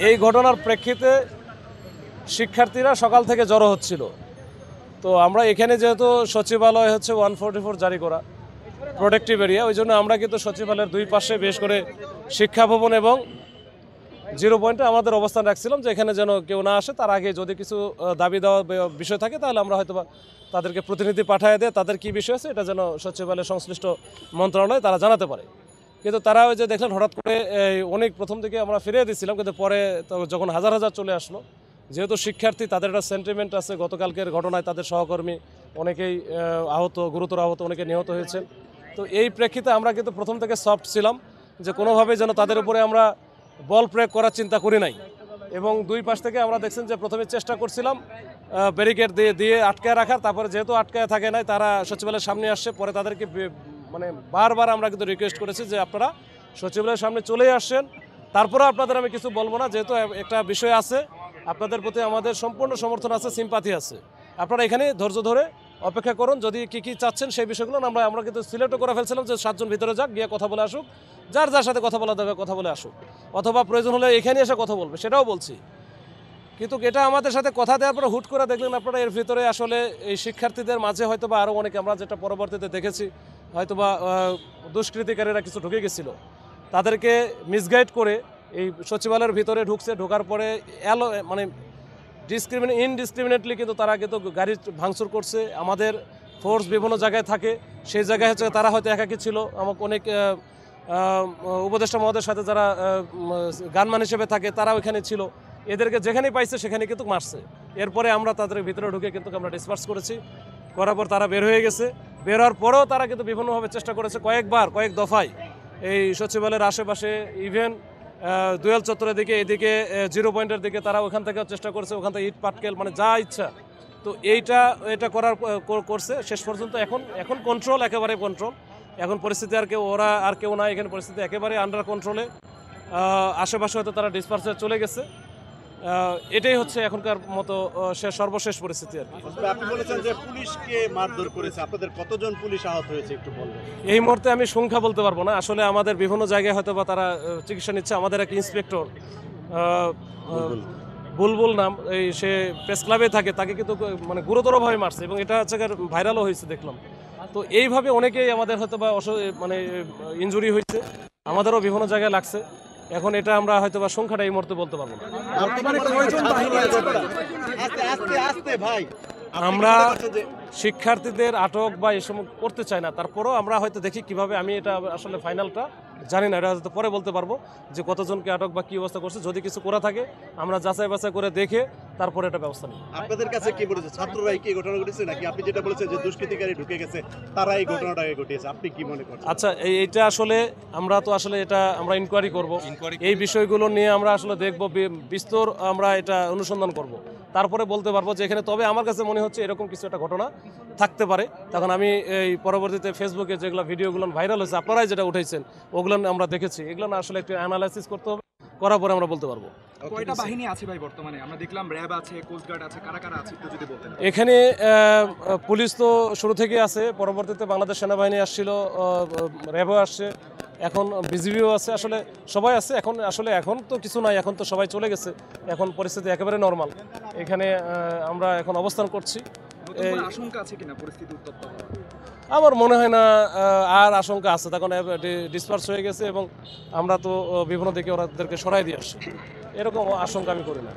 এই ঘটনার প্রেক্ষিতে শিক্ষার্থীরা সকাল থেকে জড়ো হচ্ছিল। তো আমরা এখানে যেহেতু সচিবালয় হচ্ছে 144 জারি করা প্রোটেক্টিভ এরিয়া, ওই জন্য আমরা কিন্তু সচিবালয়ের দুই পাশে বেশ করে শিক্ষা ভবন এবং 0 পয়েন্টে আমাদের অবস্থান রাখছিলাম যে এখানে যেন কেউ না আসে। তার আগে যদি কিছু দাবি দেওয়া বিষয় থাকে তাহলে আমরা হয়তো তাদেরকে প্রতিনিধি পাঠিয়ে দেয়, তাদের কী বিষয় আছে এটা যেন সচিবালয়ের সংশ্লিষ্ট মন্ত্রণালয় তারা জানাতে পারে। কিন্তু তারা ওই যে দেখলেন হঠাৎ করে অনেক প্রথম দিকে আমরা ফিরিয়ে দিচ্ছিলাম, কিন্তু পরে যখন হাজার হাজার চলে আসলো, যেহেতু শিক্ষার্থী তাদের একটা সেন্টিমেন্ট আছে, গতকালকের ঘটনায় তাদের সহকর্মী অনেকেই গুরুতর আহত, অনেকে নিহত হয়েছেন। তো এই প্রেক্ষিতে আমরা কিন্তু প্রথম থেকে সফট ছিলাম যে কোনোভাবে যেন তাদের উপরে আমরা বল প্রয়োগ করার চিন্তা করি নাই। এবং দুই পাশ থেকে আমরা দেখছেন যে প্রথমে চেষ্টা করছিলাম ব্যারিকেড দিয়ে আটকায় রাখার, তারপরে যেহেতু আটকায় থাকে নাই তারা সচিবালয়ের সামনে আসছে। পরে তাদেরকে মানে বারবার আমরা কিন্তু রিকোয়েস্ট করেছি যে আপনারা সচিবালয়ের সামনে চলেই আসছেন, তারপরে আপনাদের আমি কিছু বলবো না, যেহেতু একটা বিষয় আছে, আপনাদের প্রতি আমাদের সম্পূর্ণ সমর্থন আছে, সিম্পাথি আছে, আপনারা এখানে ধৈর্য ধরে অপেক্ষা করুন, যদি কী কী চাচ্ছেন সেই বিষয়গুলো আমরা কিন্তু সিলেক্টও করে ফেলছিলাম যে 7 জন ভিতরে যাক, গিয়ে কথা বলে আসুক, যার যার সাথে কথা বলা দেবে কথা বলে আসুক, অথবা প্রয়োজন হলে এখানে এসে কথা বলবে, সেটাও বলছি। কিন্তু এটা আমাদের সাথে কথা দেওয়ার পরে হুট করে দেখলেন আপনারা এর ভিতরে আসলে এই শিক্ষার্থীদের মাঝে হয়তো বা আরও অনেকে, আমরা যেটা পরবর্তীতে দেখেছি, হয়তো বা দুষ্কৃতিকারীরা কিছু ঢুকে গেছিলো, তাদেরকে মিসগাইড করে এই সচিবালয়ের ভিতরে ঢুকছে। ঢোকার পরে মানে ইনডিসক্রিমিনেটলি কিন্তু তারা কিন্তু গাড়ি ভাঙচুর করছে। আমাদের ফোর্স বিভিন্ন জায়গায় থাকে, সেই জায়গায় হচ্ছে তারা হয়তো একাকী ছিল, আমাকে অনেক উপদেষ্টা মহোদয়ের সাথে যারা গানমান হিসেবে থাকে তারা ওইখানে ছিল, এদেরকে যেখানেই পাইছে সেখানে কিন্তু মারছে। এরপরে আমরা তাদের ভিতরে ঢুকে কিন্তু আমরা ডিসপার্স করেছি, করার পর তারা বের হয়ে গেছে। বের হওয়ার পরেও তারা কিন্তু বিভিন্নভাবে চেষ্টা করেছে, কয়েক দফায় এই সচিবালয়ের আশেপাশে, ইভেন দুয়েল চত্বরের দিকে, এদিকে 0 পয়েন্টের দিকে তারা ওখান থেকেও চেষ্টা করছে, ওখান থেকে ইট পাটকেল মানে যা ইচ্ছা। তো এটা করছে শেষ পর্যন্ত। এখন কন্ট্রোল, একেবারে কন্ট্রোল। এখন পরিস্থিতি আর কেউ নাই, এখানে পরিস্থিতি একেবারে আন্ডার কন্ট্রোলে। আশেপাশে হয়তো তারা ডিসপার্সে চলে গেছে। এটাই হচ্ছে এখনকার মতো সর্বশেষ পরিস্থিতি আর কি। আপনি বলেছেন যে পুলিশকে মারধর করেছে, আপনাদের কতজন পুলিশ আহত হয়েছে একটু বলবেন? এই মুহূর্তে আমি সংখ্যা বলতে পারবো না, আসলে আমাদের বিভিন্ন জায়গায় হয়তো বা তারা চিকিৎসা নিচ্ছে। আমাদের এক ইন্সপেক্টর বুলবুল নাম, সে প্রেস ক্লাবে থাকে, তাকে কিন্তু মানে গুরুতরভাবে মারছে এবং এটা হচ্ছে ভাইরালও হয়েছে দেখলাম। তো এইভাবে অনেকেই আমাদের হয়তো বা মানে ইনজুরি হয়েছে, আমাদেরও বিভিন্ন জায়গায় লাগছে। এখন এটা আমরা হয়তো বা সংখ্যাটা এই মুহূর্তে বলতে পারবো না। আমরা শিক্ষার্থীদের আটক বা এসব করতে চাই না, তারপরও আমরা হয়তো দেখি কিভাবে, আমি এটা আসলে ফাইনালটা জানি না, এটা হয়তো পরে বলতে পারবো যে কতজনকে আটক বা কী অবস্থা করছে। যদি কিছু করা থাকে আমরা যাচাই বাছাই করে দেখে তারপরে এটা ব্যবস্থা নিই। আপনাদের কাছে কি বলেছে, ছাত্ররাই কি ঘটনা ঘটেছে নাকি আপনি যেটা বলেছেন যে দুষ্কৃতিকারী ঢুকে গেছে তারা এই ঘটনাটাকে ঘটিয়েছে, আপনি কি মনে করছেন? আচ্ছা, এইটা আসলে এটা আমরা ইনকোয়ারি করব, এই বিষয়গুলো নিয়ে আমরা আসলে দেখব, বিস্তর আমরা এটা অনুসন্ধান করব, তারপরে বলতে পারবো যে এখানে। তবে আমার কাছে মনে হচ্ছে এরকম কিছু একটা ঘটনা থাকতে পারে। তখন আমি এই পরবর্তীতে ফেসবুকে যেগুলো ভিডিওগুলো ভাইরাল হয়েছে, আপনারাই যেটা উঠাইছেন, ওগুলো আমরা দেখেছি, এগুলো না আসলে একটু অ্যানালাইসিস করতে হবে, করার পরে আমরা বলতে পারবো। কয়টা বাহিনী আছে ভাই বর্তমানে? আমরা দেখলাম র‍্যাব আছে, কোস্টগার্ড আছে, কারা কারা আছে একটু যদি বলতেন। এখানে পুলিশ তো শুরু থেকে আছে, পরবর্তীতে বাংলাদেশ সেনাবাহিনী আসছিল, র‍্যাবও আসছে, এখন বিজিবিও আছে, আসলে সবাই আছে। এখন তো কিছু নাই, এখন তো সবাই চলে গেছে, এখন পরিস্থিতি একেবারে নর্মাল। এখানে আমরা এখন অবস্থান করছি। আশঙ্কা আছে কিনা পরিস্থিতি উত্তপ্ত হওয়ার? আমার মনে হয় না আর আশঙ্কা আছে, তখন ডিসপার্স হয়ে গেছে এবং আমরা তো বিভিন্ন দিকে ওদেরকে সরাই দিয়ে আসছি, এরকম আশঙ্কা আমি করি না।